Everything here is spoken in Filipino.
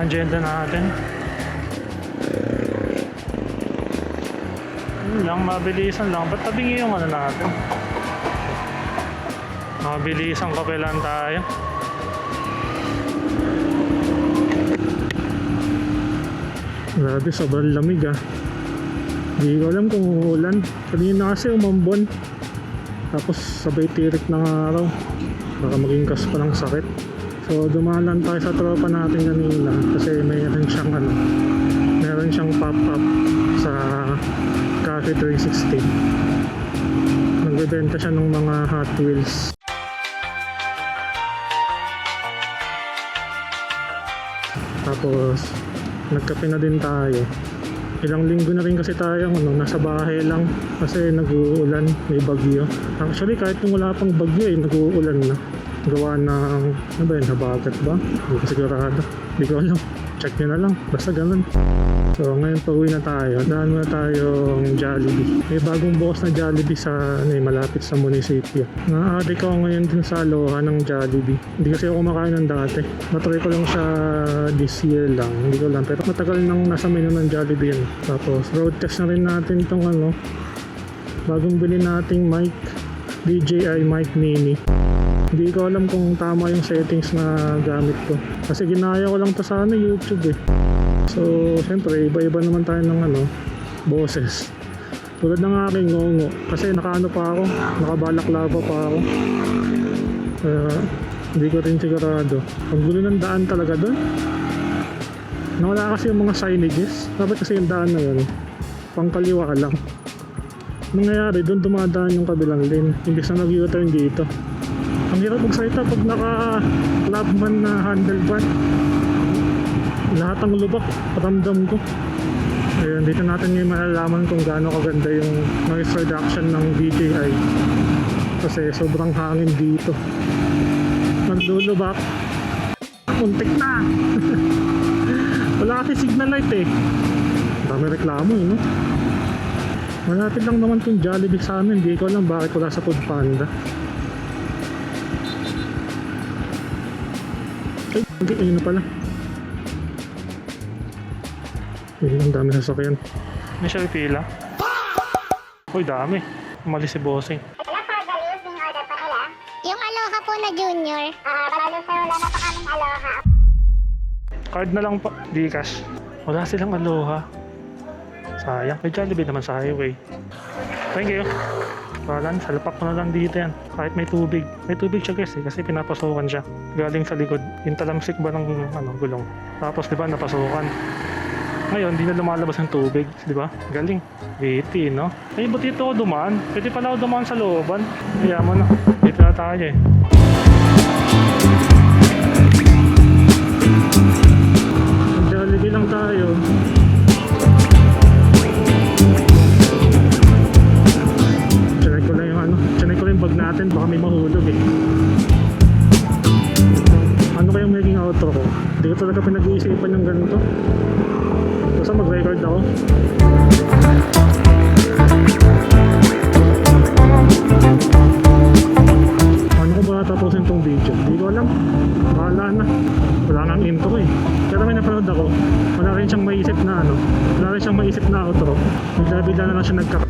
ang agenda natin. Yun lang, mabilisan lang. Ba't tabingi yung ano natin? Mabilisan kape lang tayo. Grabe, sobrang lamig ah. Hindi ko alam kung uulan. Kanina kasi umambon. Tapos sabay tirik ng araw. Baka maging kas pa ng sakit. So dumaan tayo sa tropa natin kanina. Kasi mayroon siyang meron siyang pop-up sa Cafe 360. Nagbebenta siya ng mga Hot Wheels. Tapos nagkape na din tayo. Ilang linggo na rin kasi tayo nasa bahay lang kasi nag-uulan, may bagyo. Actually kahit nung wala pang bagyo nag-uulan na. Gawa ng, ano ba yun, habagat ba? Hindi ko sigurado. Hindi ko alam. Check nyo na lang. Basta ganun. So ngayon pauwi na tayo. Daan muna tayong Jollibee. May bagong bukas na Jollibee sa malapit sa munisipyo. Na-addict ako ngayon din sa Aloha ng Jollibee. Hindi kasi ako kumakain ng dati. Natry ko lang siya this year lang. Hindi ko lang. Pero matagal nang nasa menu ng Jollibee yun. Tapos road test na rin natin itong bagong bili nating mic. DJI Mic Mini. Hindi ko alam kung tama yung settings na gamit ko. Kasi ginaya ko lang to sa YouTube eh. So, syempre, iba-iba naman tayo ng boses. Tulad ng aking ngongo. Kasi nakaano pa ako, nakabalaklava pa ako. Hindi ko rin sigurado. Ang gulo ng daan talaga doon. Nawala kasi yung mga signages. Dapat kasi yung daan na yun, pangkaliwa lang. Nangyayari doon, dumadaan yung kabilang lane. Imbis na nag-U-turn dito. Ang hirap magsalita pag naka-clubman na handlebar. Lahat ng lubak, paramdam ko. Ayun, dito natin ngayon malalaman kung gaano kaganda yung noise reduction ng DJI. Kasi sobrang hangin dito. Naglulubak. Muntik na! Wala kasi signal light eh. Dami reklamo eh, no? Malapit lang naman itong Jollibee sa amin. Hindi ko alam bakit wala sa Foodpanda. Ay, hindi, ayun na pala. Ayun, ang dami sasakyan. May siya pila. Uy, dami. Umalis si Bossing. Ilan pa galis yung order pa nila? Yung Aloha po na junior. Paralo sir, wala na pa kaming Aloha. Card na lang pa. Gcash. Wala silang Aloha. Sayang. May Jollibee naman sa highway. Thank you. Wala, salapak ko na lang dito yan. Kahit may tubig. May tubig siya guys kasi pinapasukan siya. Galing sa likod. Yung talamsik ba ng gulong. Tapos di ba napasukan. Ngayon, di na lumalabas ng tubig. Di ba? Galing. Witty, no? Ay, ba't dito ako dumaan? Pwede pala ako dumaan sa looban. Kaya mo na. Dito na tayo eh. Jollibee lang tayo. Chanay ko yung bag natin, baka may mahulog eh. Ano kayang magiging outro ko? Hindi ko talaga pinag-iisipan yung ganito. Basta mag-record ako. Paano ko ba tapusin tong video? Hindi ko alam. Bahala na. Wala nang intro eh. Pero may napanood ako. Wala rin siyang maisip na wala rin siyang maisip na outro. Bigla-bigla na lang siya nagkaka.